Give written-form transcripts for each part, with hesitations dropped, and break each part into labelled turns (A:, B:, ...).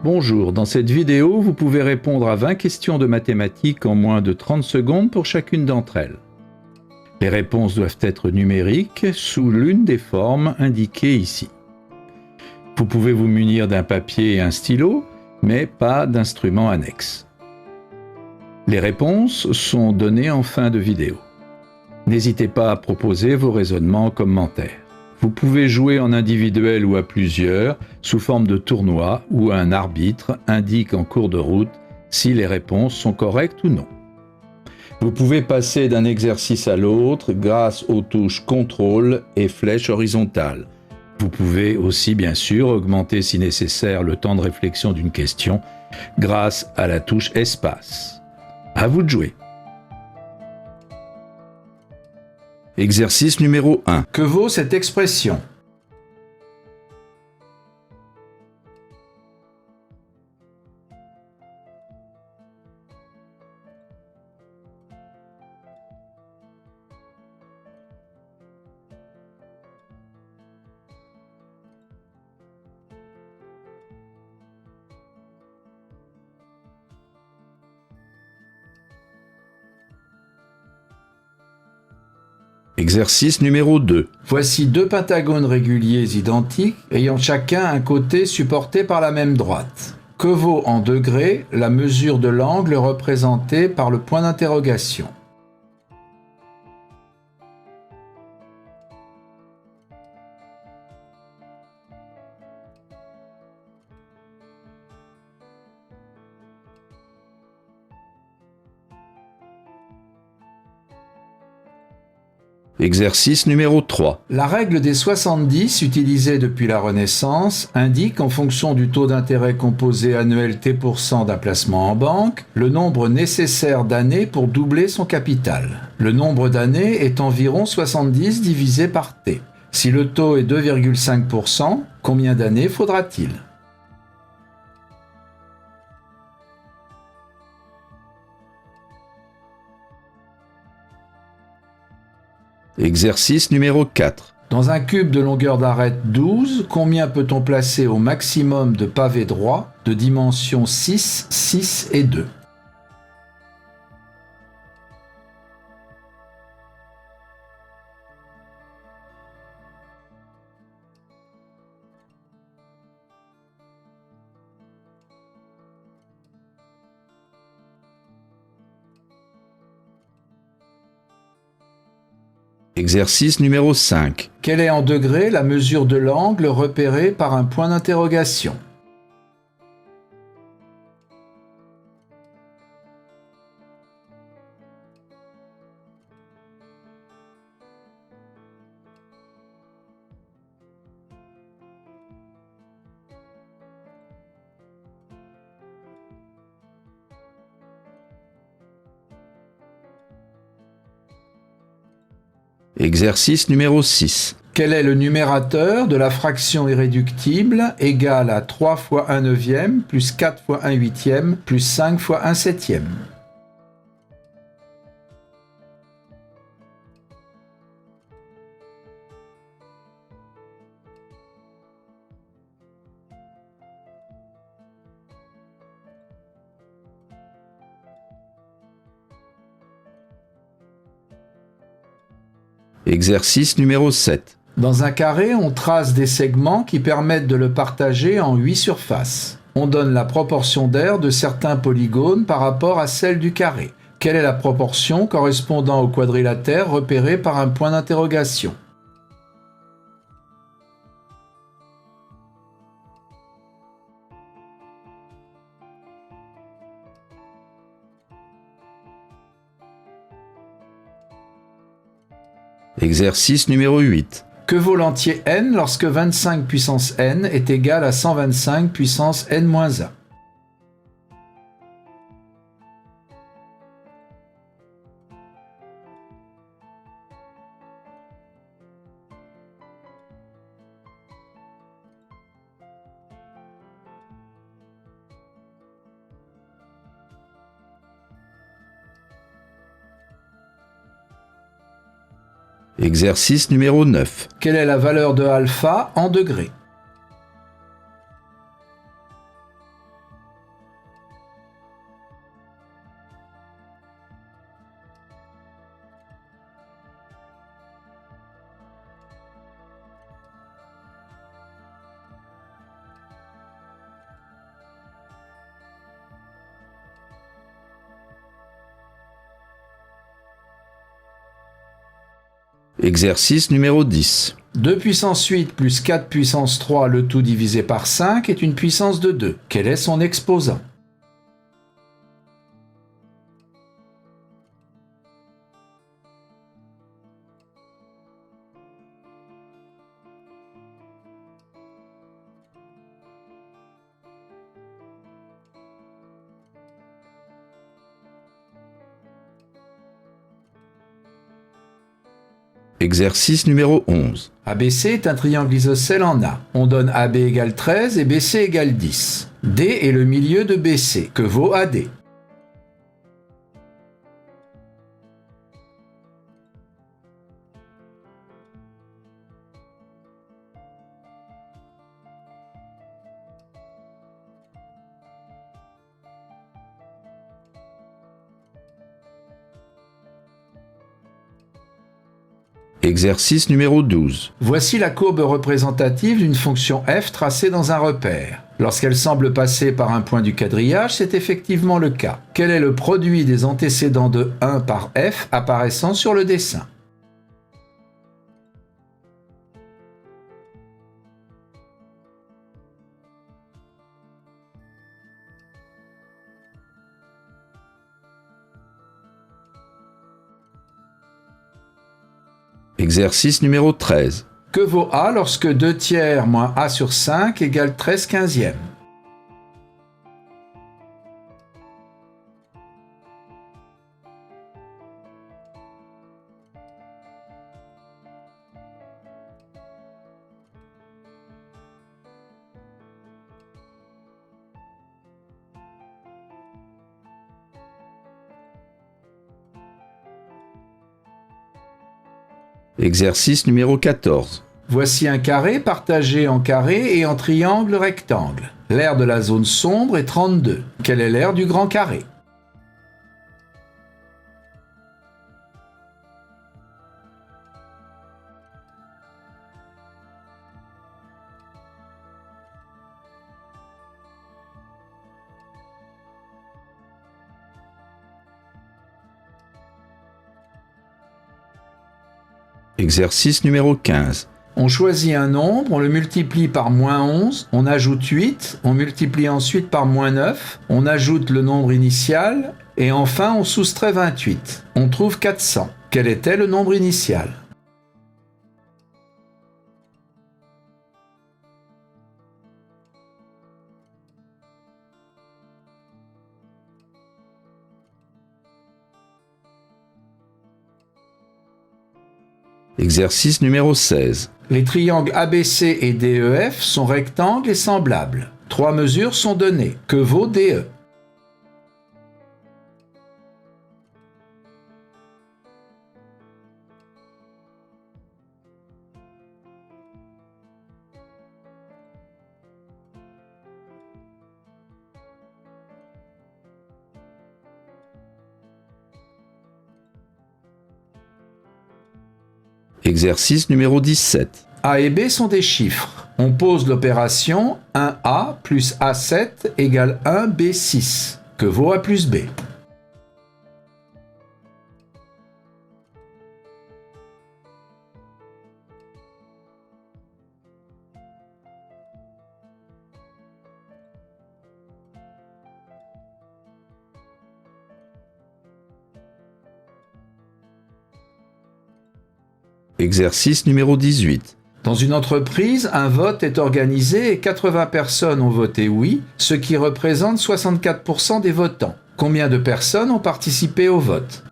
A: Bonjour, dans cette vidéo, vous pouvez répondre à 20 questions de mathématiques en moins de 30 secondes pour chacune d'entre elles. Les réponses doivent être numériques sous l'une des formes indiquées ici. Vous pouvez vous munir d'un papier et un stylo, mais pas d'instrument annexe. Les réponses sont données en fin de vidéo. N'hésitez pas à proposer vos raisonnements en commentaire. Vous pouvez jouer en individuel ou à plusieurs, sous forme de tournoi, où un arbitre indique en cours de route si les réponses sont correctes ou non. Vous pouvez passer d'un exercice à l'autre grâce aux touches contrôle et flèche horizontale. Vous pouvez aussi bien sûr augmenter si nécessaire le temps de réflexion d'une question grâce à la touche espace. À vous de jouer. Exercice numéro 1. Que vaut cette expression ? Exercice numéro 2. Voici deux pentagones réguliers identiques ayant chacun un côté supporté par la même droite. Que vaut en degrés la mesure de l'angle représenté par le point d'interrogation ? Exercice numéro 3. La règle des 70, utilisée depuis la Renaissance, indique en fonction du taux d'intérêt composé annuel T% d'un placement en banque, le nombre nécessaire d'années pour doubler son capital. Le nombre d'années est environ 70 divisé par T. Si le taux est 2,5%, combien d'années faudra-t-il ? Exercice numéro 4. Dans un cube de longueur d'arête 12, combien peut-on placer au maximum de pavés droits de dimensions 6, 6 et 2 ? Exercice numéro 5. Quelle est en degrés la mesure de l'angle repéré par un point d'interrogation ? Exercice numéro 6. Quel est le numérateur de la fraction irréductible égale à 3 fois 1 neuvième plus 4 fois 1 huitième plus 5 fois 1 septième ? Exercice numéro 7. Dans un carré, on trace des segments qui permettent de le partager en 8 surfaces. On donne la proportion d'aire de certains polygones par rapport à celle du carré. Quelle est la proportion correspondant au quadrilatère repéré par un point d'interrogation ? Exercice numéro 8. Que vaut l'entier n lorsque 25 puissance n est égal à 125 puissance n-1 ? Exercice numéro 9. Quelle est la valeur de alpha en degrés ? Exercice numéro 10.
B: 2 puissance 8 plus 4 puissance 3, le tout divisé par 5, est une puissance de 2. Quel est son exposant?
A: Exercice numéro 11.
B: ABC est un triangle isocèle en A. On donne AB égale 13 et BC égale 10. D est le milieu de BC. Que vaut AD?
A: Exercice numéro 12.
B: Voici la courbe représentative d'une fonction f tracée dans un repère. Lorsqu'elle semble passer par un point du quadrillage, c'est effectivement le cas. Quel est le produit des antécédents de 1 par f apparaissant sur le dessin?
A: Exercice numéro 13.
B: Que vaut A lorsque 2 tiers moins A sur 5 égale 13 quinzièmes?
A: Exercice numéro 14.
B: Voici un carré partagé en carré et en triangle rectangle. L'aire de la zone sombre est 32. Quelle est l'aire du grand carré?
A: Exercice numéro 15.
B: On choisit un nombre, on le multiplie par moins 11, on ajoute 8, on multiplie ensuite par moins 9, on ajoute le nombre initial, et enfin on soustrait 28. On trouve 400. Quel était le nombre initial?
A: Exercice numéro 16.
B: Les triangles ABC et DEF sont rectangles et semblables. 3 mesures sont données. Que vaut DE?
A: Exercice numéro 17.
B: A et B sont des chiffres. On pose l'opération 1A plus A7 égale 1B6. Que vaut A plus B?
A: Exercice numéro 18.
B: Dans une entreprise, un vote est organisé et 80 personnes ont voté oui, ce qui représente 64% des votants. Combien de personnes ont participé au vote?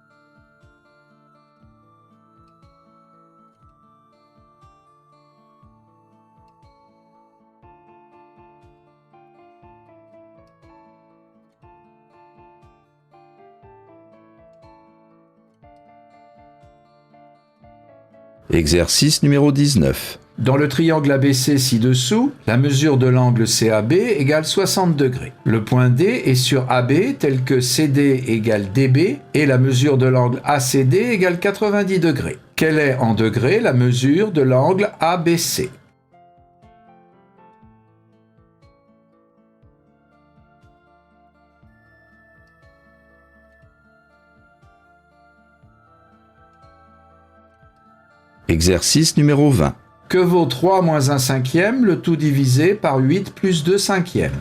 A: Exercice numéro 19.
B: Dans le triangle ABC ci-dessous, la mesure de l'angle CAB égale 60 degrés. Le point D est sur AB tel que CD égale DB et la mesure de l'angle ACD égale 90 degrés. Quelle est en degrés la mesure de l'angle ABC?
A: Exercice numéro 20.
B: Que vaut 3 moins 1 cinquième, le tout divisé par 8 plus 2 cinquièmes?